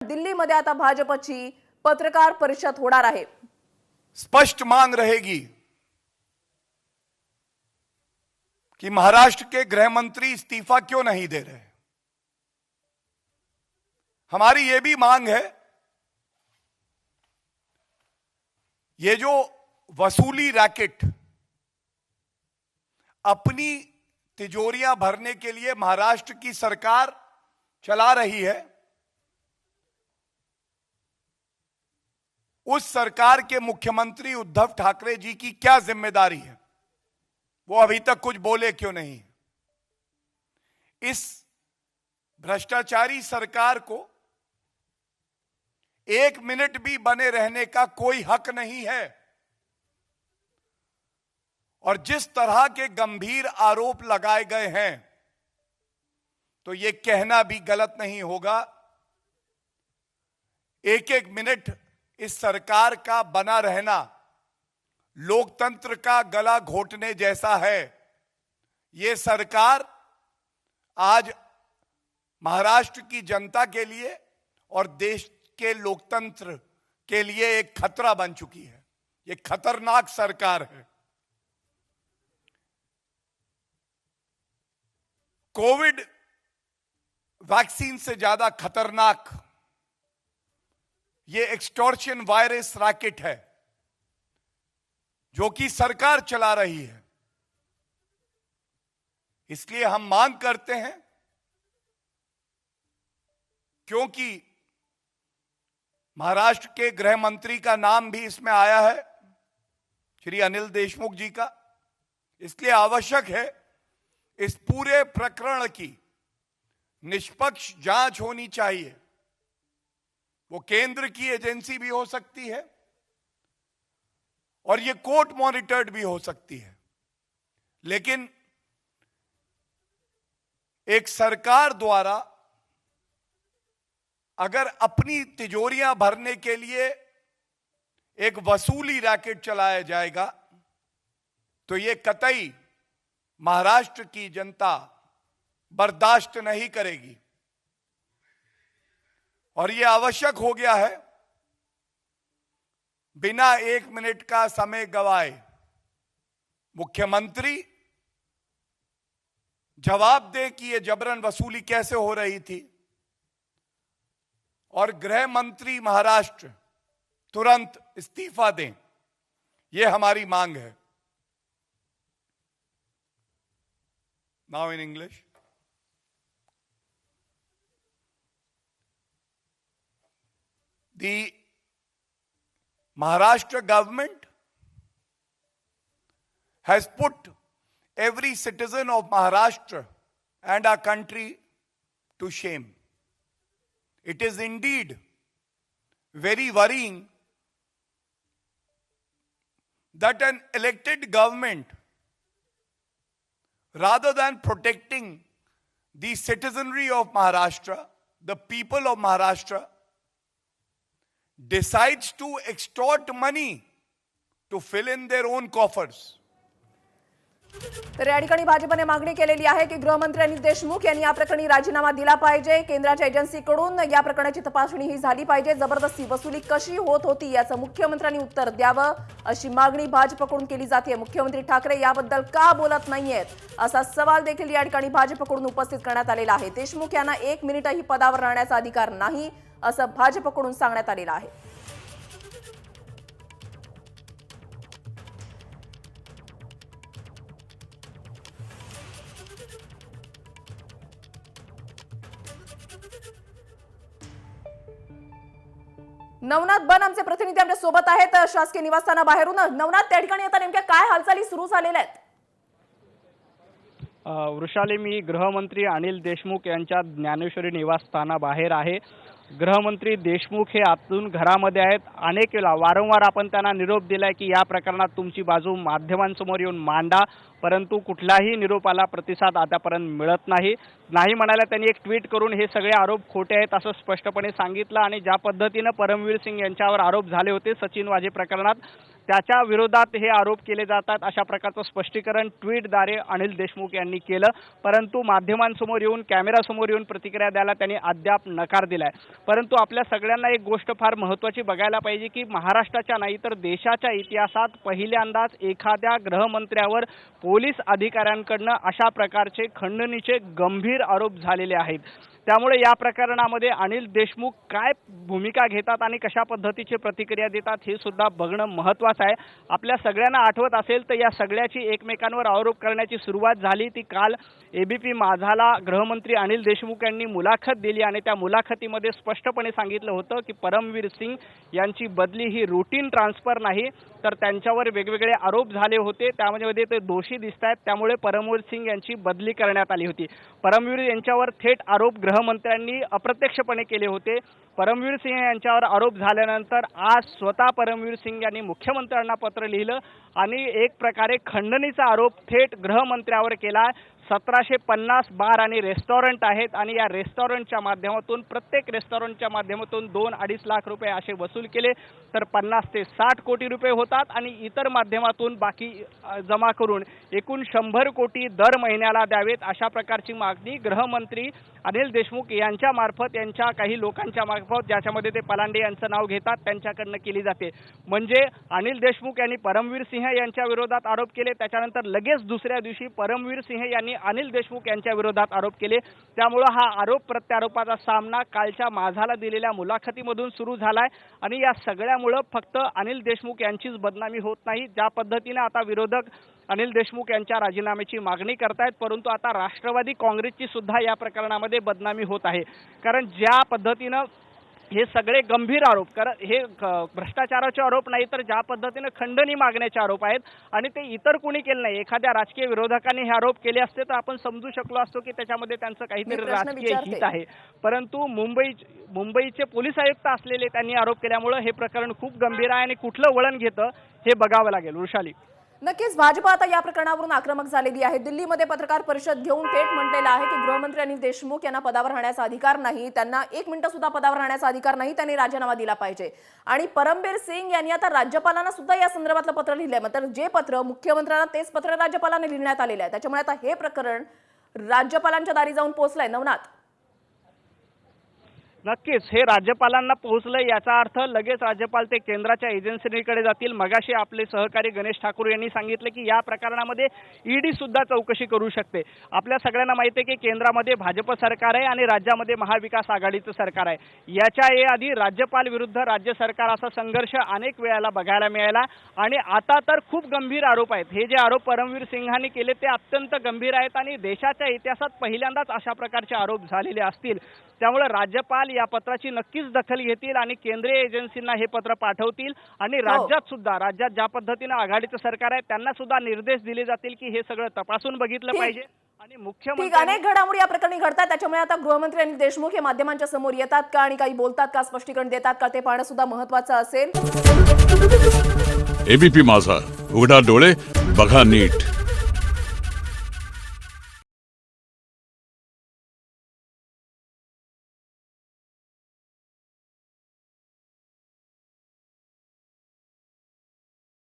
दिल्लीमध्ये आता भाजपची पत्रकार परिषद होणार आहे। स्पष्ट मांग रहेगी कि महाराष्ट्र के गृह मंत्री इस्तीफा क्यों नहीं दे रहे। हमारी यह भी मांग है, ये जो वसूली रैकेट अपनी तिजोरियां भरने के लिए महाराष्ट्र की सरकार चला रही है, उस सरकार के मुख्यमंत्री उद्धव ठाकरे जी की क्या जिम्मेदारी है, वो अभी तक कुछ बोले क्यों नहीं। इस भ्रष्टाचारी सरकार को एक मिनट भी बने रहने का कोई हक नहीं है। और जिस तरह के गंभीर आरोप लगाए गए हैं, तो यह कहना भी गलत नहीं होगा, एक एक मिनट इस सरकार का बना रहना लोकतंत्र का गला घोटने जैसा है। यह सरकार आज महाराष्ट्र की जनता के लिए और देश के लोकतंत्र के लिए एक खतरा बन चुकी है। यह खतरनाक सरकार है। कोविड वैक्सीन से ज्यादा खतरनाक ये एक्सटॉर्शन वायरस रैकेट है जो कि सरकार चला रही है। इसलिए हम मांग करते हैं, क्योंकि महाराष्ट्र के गृह मंत्री का नाम भी इसमें आया है, श्री अनिल देशमुख जी का, इसलिए आवश्यक है इस पूरे प्रकरण की निष्पक्ष जांच होनी चाहिए। वो केंद्र की एजेंसी भी हो सकती है और ये कोर्ट मॉनिटर्ड भी हो सकती है, लेकिन एक सरकार द्वारा अगर अपनी तिजोरियां भरने के लिए एक वसूली रैकेट चलाया जाएगा, तो ये कतई महाराष्ट्र की जनता बर्दाश्त नहीं करेगी। और यह आवश्यक हो गया है, बिना एक मिनट का समय गवाए मुख्यमंत्री जवाब दें कि यह जबरन वसूली कैसे हो रही थी, और गृह मंत्री महाराष्ट्र तुरंत इस्तीफा दें। यह हमारी मांग है। Now in English. The Maharashtra government has put every citizen of Maharashtra and our country to shame. It is indeed very worrying that an elected government, rather than protecting the citizenry of Maharashtra, the people of Maharashtra, decides to extort money to fill in their own coffers. तर या ठिकाणी भाजपने मागणी केलेली आहे की गृहमंत्री अनिल देशमुख यांनी या प्रकरणी राजीनामा दिला पाहिजे। केंद्राच्या एजन्सीकडून या प्रकरणाची तपासणी ही झाली पाहिजे। जबरदस्ती वसुली कशी होत होती याचं मुख्यमंत्र्यांनी उत्तर द्यावं, अशी मागणी भाजपकडून केली जाते। मुख्यमंत्री ठाकरे याबद्दल का बोलत नाहीयेत असा सवाल देखील या ठिकाणी भाजपकडून उपस्थित करण्यात आलेला आहे। देशमुख यांना एक मिनिटही पदावर राहण्याचा अधिकार नाही असं भाजपकडून सांगण्यात आलेलं आहे। नवनाथ बन आमचे प्रतिनिधी आमच्या सोबत आहेत शासकीय निवासस्थानाबाहेरून। नवनाथ, त्या ठिकाणी आता नेमक्या काय हालचाली सुरू झालेल्या आहेत? वृषाली, मी गृहमंत्री अनिल देशमुख यांच्या ज्ञानेश्वरी निवासस्थानाबाहेर आहे। गृहमंत्री देशमुख हे आतून घरामध्ये आहेत। अनेक वेळा वारंवार आपण त्यांना निरोप दिलाय की या प्रकरणात तुमची बाजू माध्यमांसमोर येऊन मांडा, परंतु कुठलाही निरोपाला प्रतिसाद आतापर्यंत मिळत नाही। नाही म्हणायला त्यांनी एक ट्विट करून हे सगळे आरोप खोटे आहेत असं स्पष्टपणे सांगितलं आणि ज्या पद्धतीने परमवीर सिंग यांच्यावर आरोप झाले होते सचिन वाझे प्रकरणात, त्याच्या विरोधात हे आरोप केले जातात अशा प्रकारचं स्पष्टीकरण ट्विटद्वारे अनिल देशमुख यांनी केलं. परंतु माध्यमांसमोर येऊन कॅमेरासमोर येऊन प्रतिक्रिया द्यायला त्यांनी अद्याप नकार दिलाय. परंतु आपल्या सगळ्यांना एक गोष्ट फार महत्त्वाची बघायला पाहिजे की महाराष्ट्राच्या नाही तर देशाच्या इतिहासात पहिल्यांदाच एखाद्या गृहमंत्र्यावर पोलीस अधिकाऱ्यांकडनं अशा प्रकारचे खंडणीचे गंभीर आरोप झालेले आहेत. त्यामुळे या प्रकरणामध्ये अनिल देशमुख काय भूमिका घेतात आणि कशा पद्धतीची प्रतिक्रिया देतात हे सुद्धा बघणं महत्त्वाचं आहे. आपल्या सगळ्यांना आठवत असेल तर या सगळ्याची एकमेकांवर आरोप करण्याची सुरुवात झाली ती काल एबीपी माझाला गृहमंत्री अनिल देशमुख यांनी मुलाखत दिली आणि त्या मुलाखतीमध्ये स्पष्टपणे सांगितलं होतं की परमवीर सिंग यांची बदली ही रूटीन ट्रान्सफर नाही तर त्यांच्यावर वेगवेगळे आरोप झाले होते, त्यामध्ये ते दोषी दिसत आहेत, त्यामुळे परमवीर सिंग यांची बदली करण्यात आली होती. परमवीर यांच्यावर थेट आरोप गृहमंत्र्यांनी अप्रत्यक्षपणे केले होते. परमवीर सिंग यांच्यावर आरोप झाल्यानंतर आज स्वतः परमवीर सिंग यांनी मुख्यमंत्र्यांना पत्र लिहिलं आणि एक प्रकारे खंडणीचा आरोप थेट गृहमंत्र्यावर केला. 1750 बार आणि रेस्टॉरंट आहेत आणि या रेस्टॉरंटच्या माध्यमातून प्रत्येक रेस्टॉरंटच्या माध्यमातून 2-2.5 लाख रुपये असे वसूल केले तर 50 ते 60 कोटी रुपये होतात आणि इतर माध्यमातून बाकी जमा करून एकूण 100 कोटी दर महिन्याला द्यावेत अशा प्रकारची मागणी गृहमंत्री अनिल देशमुख यांच्या मार्फत यांच्या काही लोकांच्या मार्फत ज्याच्यामध्ये ते पलांडे यांचं नाव घेतात त्यांच्याकडनं केली जाते. म्हणजे अनिल देशमुख यांनी परमवीर सिंह यांच्या विरोधात आरोप केले, त्याच्यानंतर लगेच दुसऱ्या दिवशी परमवीर सिंह यांनी अनिल देशमुख यांच्या विरोधात आरोप केले. त्यामुळे हा आरोप प्रत्यारोपाचा सामना कालच्या माझाला दिलेल्या मुलाखतीमधून सुरू झालाय आणि या सगळ्यामुळं फक्त अनिल देशमुख यांचीच बदनामी होत नाही. ज्या पद्धतीने आता विरोधक अनिल देशमुख यांच्या राजीनाम्याची मागणी करतायत परंतु आता राष्ट्रवादी काँग्रेसची सुद्धा या प्रकरणामध्ये बदनामी होत आहे. कारण ज्या पद्धतीनं हे सगळे गंभीर आरोप कारण हे भ्रष्टाचाराचे आरोप नाही तर ज्या पद्धतीने खंडणी मागण्याचे आरोप आहेत आणि ते इतर कुणी केले नाही. एखाद्या राजकीय विरोधकांनी हे आरोप केले असते तर आपण समजू शकलो असतो की त्याच्यामध्ये त्यांचं काहीतरी राजकीय हित आहे. परंतु मुंबईचे पोलीस आयुक्त असलेले त्यांनी आरोप केल्यामुळे हे प्रकरण खूप गंभीर आहे आणि कुठलं वळण घेतं हे बघावं लागेल. वृषाली, नक्कीच भाजपा आता या प्रकरणावरून आक्रमक झालेली आहे. दिल्लीमध्ये पत्रकार परिषद घेऊन थेट म्हटलेलं आहे की गृहमंत्री अनिल देशमुख यांना पदावर राहण्याचा अधिकार नाही, त्यांना 1 मिनिट सुद्धा पदावर राहण्याचा अधिकार नाही, त्यांनी राजीनामा दिला पाहिजे. आणि परमबीर सिंग यांनी आता राज्यपालांना सुद्धा या संदर्भातलं पत्र लिहिलंय. मात्र जे पत्र मुख्यमंत्र्यांना तेच पत्र राज्यपालांना लिहिण्यात आलेलं आहे. त्याच्यामुळे आता हे प्रकरण राज्यपालांच्या दारी जाऊन पोहोचलंय. नवनाथ, नक्कीच हे राज्यपालांना पोहोचलं याचा अर्थ लगेच राज्यपाल ते केंद्राच्या एजन्सीकडे जातील. मगाशी आपले सहकारी गणेश ठाकूर यांनी सांगितलं की या प्रकरणामध्ये ईडी सुद्धा चौकशी करू शकते. आपल्या सगळ्यांना माहिती आहे की केंद्रामध्ये भाजप सरकार आहे आणि राज्यामध्ये महाविकास आघाडीचं सरकार आहे. याच्या आधी राज्यपाल विरुद्ध राज्य सरकार असा संघर्ष अनेक वेळेला बघायला मिळाला आणि आता तर खूप गंभीर आरोप आहेत. हे जे आरोप परमवीर सिंहांनी केले ते अत्यंत गंभीर आहेत आणि देशाच्या इतिहासात पहिल्यांदाच अशा प्रकारचे आरोप झालेले असतील. त्यामुळे राज्यपाल या पत्राची नक्कीच दखल घेतील आणि केंद्रीय एजन्सींना हे पत्र पाठवतील आणि राज्यात ज्या पद्धतीने आघाडीचं सरकार आहे त्यांना सुद्धा निर्देश दिले जातील की हे सगळं तपासून बघितलं पाहिजे. आणि मुख्यमंत्री अनेक घडामोडी या प्रकरणी घडतात त्याच्यामुळे आता गृहमंत्री अनिल देशमुख हे माध्यमांच्या समोर येतात का आणि काही बोलतात का, स्पष्टीकरण देतात का ते पाहणं सुद्धा महत्त्वाचं असेल. एबीपी माझा, उघडा डोळे बघा नीट.